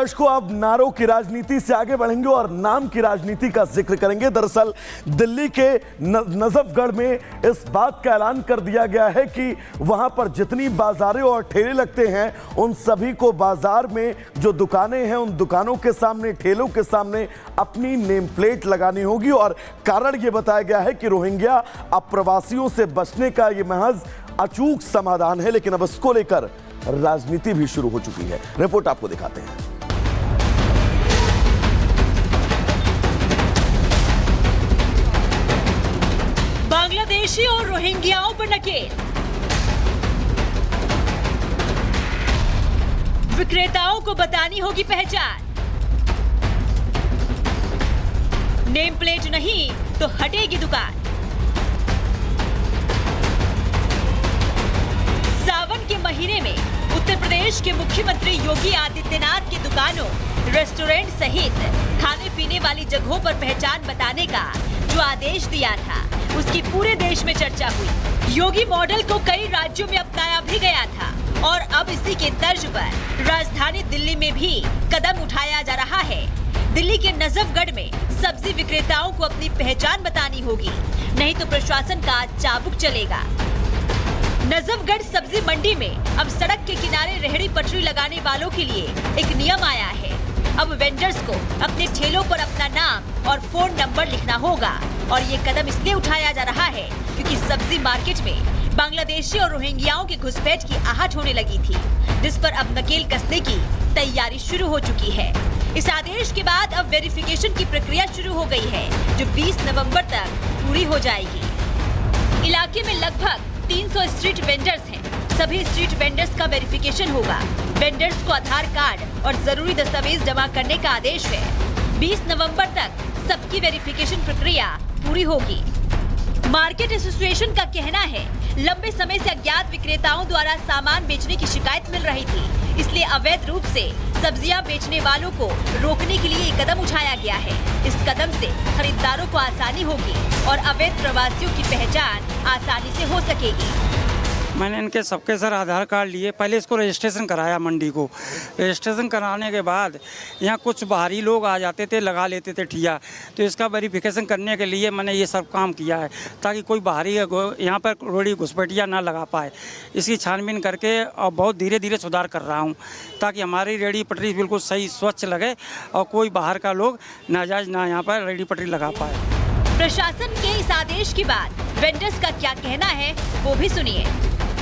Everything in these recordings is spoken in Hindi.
दर्शकों, अब नारों की राजनीति से आगे बढ़ेंगे और नाम की राजनीति का जिक्र करेंगे। दरअसल दिल्ली के नजफगढ़ में इस बात का ऐलान कर दिया गया है कि वहां पर जितनी बाजारें और ठेले लगते हैं उन सभी को बाजार में जो दुकानें हैं उन दुकानों के सामने, ठेलों के सामने अपनी नेम प्लेट लगानी होगी। और कारण यह बताया गया है कि रोहिंग्या अप्रवासियों से बचने का यह महज अचूक समाधान है, लेकिन अब इसको लेकर राजनीति भी शुरू हो चुकी है। रिपोर्ट आपको दिखाते हैं। बांग्लादेशी और रोहिंग्याओं पर नकेल, विक्रेताओं को बतानी होगी पहचान, नेम प्लेट नहीं तो हटेगी दुकान। सावन के महीने में उत्तर प्रदेश के मुख्यमंत्री योगी आदित्यनाथ की दुकानों, रेस्टोरेंट सहित खाने पीने वाली जगहों पर पहचान बताने का जो आदेश दिया था, उसकी पूरे देश में चर्चा हुई। योगी मॉडल को कई राज्यों में अपनाया भी गया था और अब इसी के तर्ज पर राजधानी दिल्ली में भी कदम उठाया जा रहा है। दिल्ली के नजफगढ़ में सब्जी विक्रेताओं को अपनी पहचान बतानी होगी, नहीं तो प्रशासन का चाबुक चलेगा। नजफगढ़ सब्जी मंडी में अब सड़क के किनारे रेहड़ी पटरी लगाने वालों के लिए एक नियम आया है। अब वेंडर्स को अपने ठेलों पर अपना नाम और फोन नंबर लिखना होगा और ये कदम इसलिए उठाया जा रहा है क्योंकि सब्जी मार्केट में बांग्लादेशी और रोहिंग्याओं की घुसपैठ की आहट होने लगी थी, जिस पर अब नकेल कसने की तैयारी शुरू हो चुकी है। इस आदेश के बाद अब वेरिफिकेशन की प्रक्रिया शुरू हो गई है, जो 20 नवंबर तक पूरी हो जाएगी। इलाके में लगभग 300 स्ट्रीट वेंडर्स हैं। सभी स्ट्रीट वेंडर्स का वेरिफिकेशन होगा। वेंडर्स को आधार कार्ड और जरूरी दस्तावेज जमा करने का आदेश है। 20 नवंबर तक सबकी वेरिफिकेशन प्रक्रिया पूरी होगी। मार्केट एसोसिएशन का कहना है, लंबे समय से अज्ञात विक्रेताओं द्वारा सामान बेचने की शिकायत मिल रही थी, इसलिए अवैध रूप से सब्जियां बेचने वालों को रोकने के लिए कदम उठाया गया है। इस कदम से खरीदारों को आसानी होगी और अवैध प्रवासियों की पहचान आसानी से हो सकेगी। मैंने इनके सबके सर आधार कार्ड लिए, पहले इसको रजिस्ट्रेशन कराया मंडी को। रजिस्ट्रेशन कराने के बाद यहाँ कुछ बाहरी लोग आ जाते थे, लगा लेते थे ठिया, तो इसका वेरिफिकेशन करने के लिए मैंने ये सब काम किया है ताकि कोई बाहरी यहाँ पर रोड़ी घुसपैठिया ना लगा पाए। इसकी छानबीन करके और बहुत धीरे धीरे सुधार कर रहा हूँ ताकि हमारी रेड़ी पटरी बिल्कुल सही स्वच्छ लगे और कोई बाहर का लोग नाजायज ना यहाँ पर रेड़ी पटरी लगा पाए। प्रशासन के इस आदेश के बाद वेंडर्स का क्या कहना है वो भी सुनिए।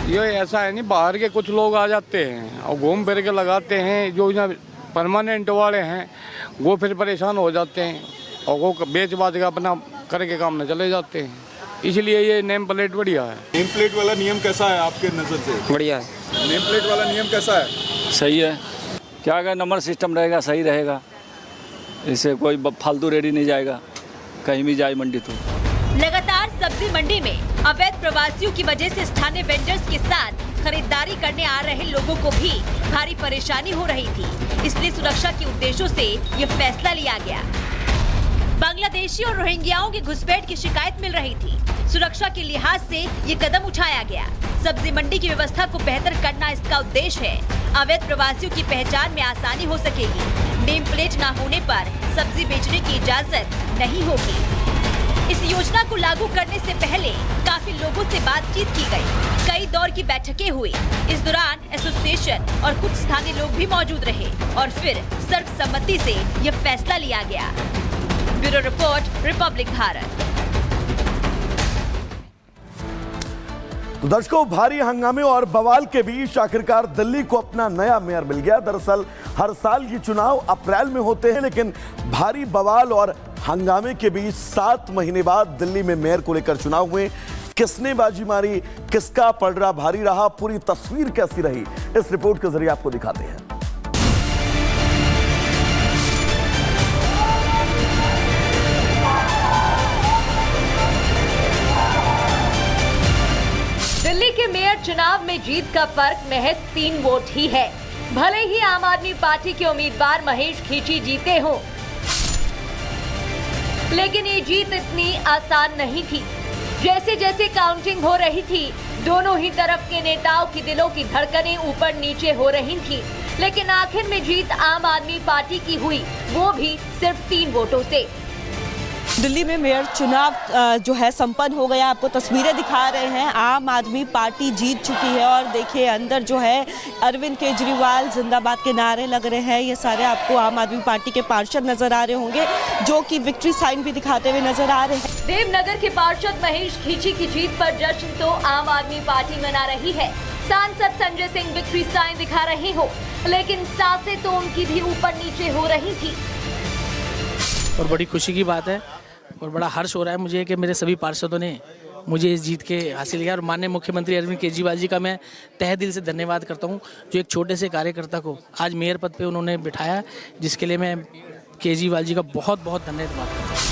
ये ऐसा है नहीं, बाहर के कुछ लोग आ जाते हैं और घूम फिर के लगाते हैं। जो यहाँ परमानेंट वाले हैं वो फिर परेशान हो जाते हैं और वो बेच बाच के अपना करके काम में चले जाते हैं। इसलिए ये नेम प्लेट बढ़िया है। नेम प्लेट वाला नियम कैसा है आपके नज़र से? बढ़िया है। नेम प्लेट वाला नियम कैसा है? सही है। क्या अगर नंबर सिस्टम रहेगा सही रहेगा, इससे कोई फालतू रेडी नहीं जाएगा कहीं भी जाए मंडी। तो लगातार सब्जी मंडी में अवैध प्रवासियों की वजह से स्थानीय वेंडर्स के साथ खरीदारी करने आ रहे लोगों को भी भारी परेशानी हो रही थी, इसलिए सुरक्षा के उद्देश्यों से ये फैसला लिया गया। बांग्लादेशी और रोहिंग्याओं की घुसपैठ की शिकायत मिल रही थी, सुरक्षा के लिहाज से ये कदम उठाया गया। सब्जी मंडी की व्यवस्था को बेहतर करना इसका उद्देश्य है। अवैध प्रवासियों की पहचान में आसानी हो सकेगी। नेम प्लेट न होने पर सब्जी बेचने की इजाजत नहीं होगी। इस योजना को लागू करने से पहले काफी लोगों से बातचीत की गई, कई दौर की बैठकें हुई। इस दौरान एसोसिएशन और कुछ स्थानीय लोग भी मौजूद रहे और फिर सर्वसम्मति से यह फैसला लिया गया। Bureau report, Republic Bharat. तो दर्शकों, भारी हंगामे और बवाल के बीच आखिरकार दिल्ली को अपना नया मेयर मिल गया। दरअसल हर साल ये चुनाव अप्रैल में होते हैं, लेकिन भारी बवाल और हंगामे के बीच 7 महीने बाद दिल्ली में मेयर को लेकर चुनाव हुए। किसने बाजी मारी, किसका पलड़ा भारी रहा, पूरी तस्वीर कैसी रही, इस रिपोर्ट के जरिए आपको दिखाते हैं। दिल्ली के मेयर चुनाव में जीत का फर्क महज 3 वोट ही है। भले ही आम आदमी पार्टी के उम्मीदवार महेश खींची जीते हों, लेकिन ये जीत इतनी आसान नहीं थी। जैसे जैसे काउंटिंग हो रही थी, दोनों ही तरफ के नेताओं की दिलों की धड़कनें ऊपर नीचे हो रही थी, लेकिन आखिर में जीत आम आदमी पार्टी की हुई, वो भी सिर्फ 3 वोटों से। दिल्ली में मेयर चुनाव जो है संपन्न हो गया। आपको तस्वीरें दिखा रहे हैं, आम आदमी पार्टी जीत चुकी है और देखिए अंदर जो है अरविंद केजरीवाल जिंदाबाद के नारे लग रहे हैं। ये सारे आपको आम आदमी पार्टी के पार्षद नजर आ रहे होंगे जो कि विक्ट्री साइन भी दिखाते हुए नजर आ रहे हैं। देवनगर के पार्षद महेश खींची की जीत पर जश्न तो आम आदमी पार्टी मना रही है। सांसद संजय सिंह विक्ट्री साइन दिखा रहे हो, लेकिन सांसें तो उनकी भी ऊपर नीचे हो रही थी। और बड़ी खुशी की बात है और बड़ा हर्ष हो रहा है मुझे कि मेरे सभी पार्षदों ने मुझे इस जीत के हासिल किया। और माननीय मुख्यमंत्री अरविंद केजरीवाल जी का मैं तहे दिल से धन्यवाद करता हूं, जो एक छोटे से कार्यकर्ता को आज मेयर पद पे उन्होंने बिठाया, जिसके लिए मैं केजरीवाल जी का बहुत बहुत धन्यवाद करता हूँ।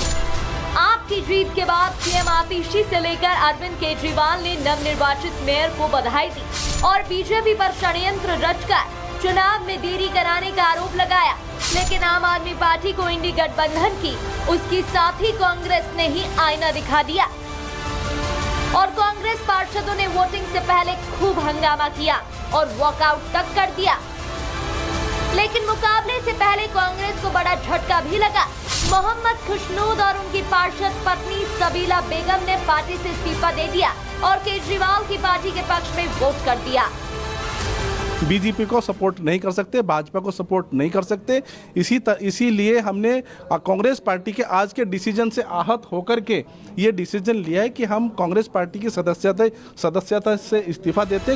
आपकी जीत के बाद सीएम आतिशी से लेकर अरविंद केजरीवाल ने नवनिर्वाचित मेयर को बधाई दी और बीजेपी पर षड्यंत्र रचकर चुनाव में देरी कराने का आरोप लगाया। लेकिन आम आदमी पार्टी को इंडी गठबंधन की उसकी साथी कांग्रेस ने ही आईना दिखा दिया और कांग्रेस पार्षदों ने वोटिंग से पहले खूब हंगामा किया और वॉकआउट तक कर दिया। लेकिन मुकाबले से पहले कांग्रेस को बड़ा झटका भी लगा। मोहम्मद खुशनूद और उनकी पार्षद पत्नी सबीला बेगम ने पार्टी से इस्तीफा दे दिया और केजरीवाल की पार्टी के पक्ष में वोट कर दिया। बीजेपी को सपोर्ट नहीं कर सकते, भाजपा को सपोर्ट नहीं कर सकते, इसीलिए हमने कांग्रेस पार्टी के आज के डिसीजन से आहत होकर के ये डिसीजन लिया है कि हम कांग्रेस पार्टी की सदस्यता से इस्तीफा देते।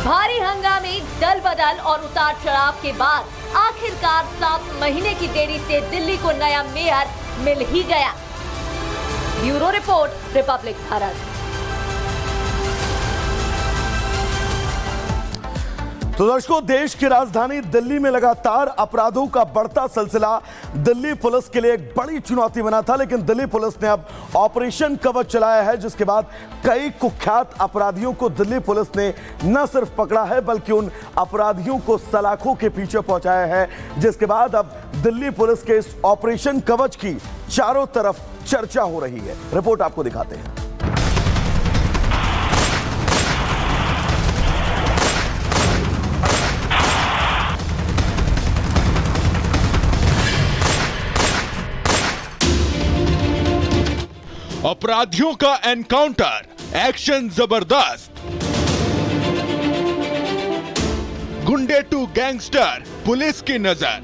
भारी हंगामे, दल बदल और उतार चढ़ाव के बाद आखिरकार 7 महीने की देरी से दिल्ली को नया मेयर मिल ही गया। Bureau report, Republic Bharat. तो दर्शकों, देश की राजधानी दिल्ली में लगातार अपराधों का बढ़ता सिलसिला दिल्ली पुलिस के लिए एक बड़ी चुनौती बना था, लेकिन दिल्ली पुलिस ने अब ऑपरेशन कवच चलाया है, जिसके बाद कई कुख्यात अपराधियों को दिल्ली पुलिस ने न सिर्फ पकड़ा है बल्कि उन अपराधियों को सलाखों के पीछे पहुंचाया है, जिसके बाद अब दिल्ली पुलिस के इस ऑपरेशन कवच की चारों तरफ चर्चा हो रही है। रिपोर्ट आपको दिखाते हैं। अपराधियों का एनकाउंटर, एक्शन जबरदस्त। गुंडे टू गैंगस्टर, पुलिस की नजर।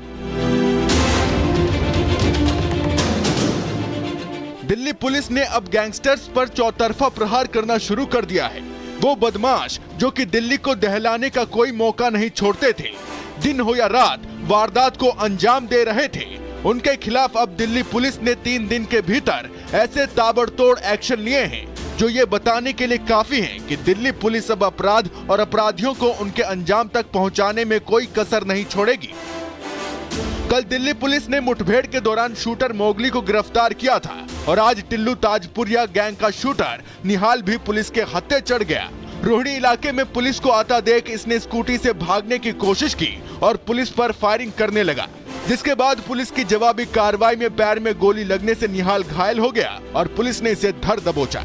दिल्ली पुलिस ने अब गैंगस्टर्स पर चौतरफा प्रहार करना शुरू कर दिया है। वो बदमाश जो कि दिल्ली को दहलाने का कोई मौका नहीं छोड़ते थे, दिन हो या रात वारदात को अंजाम दे रहे थे, उनके खिलाफ अब दिल्ली पुलिस ने 3 दिन के भीतर ऐसे ताबड़तोड़ एक्शन लिए हैं जो ये बताने के लिए काफी हैं कि दिल्ली पुलिस अब अपराध और अपराधियों को उनके अंजाम तक पहुंचाने में कोई कसर नहीं छोड़ेगी। कल दिल्ली पुलिस ने मुठभेड़ के दौरान शूटर मोगली को गिरफ्तार किया था और आज टिल्लू ताजपुरिया गैंग का शूटर निहाल भी पुलिस के हत्थे चढ़ गया। रोहिणी इलाके में पुलिस को आता देख इसने स्कूटी से भागने की कोशिश की और पुलिस पर फायरिंग करने लगा, जिसके बाद पुलिस की जवाबी कार्रवाई में पैर में गोली लगने से निहाल घायल हो गया और पुलिस ने इसे धर दबोचा।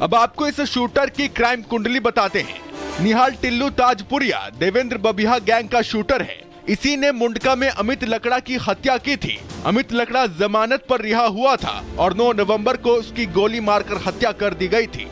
अब आपको इस शूटर की क्राइम कुंडली बताते हैं। निहाल टिल्लू ताजपुरिया देवेंद्र बबिया गैंग का शूटर है। इसी ने मुंडका में अमित लकड़ा की हत्या की थी। अमित लकड़ा जमानत पर रिहा हुआ था और 9 नवंबर को उसकी गोली मारकर हत्या कर दी गई थी।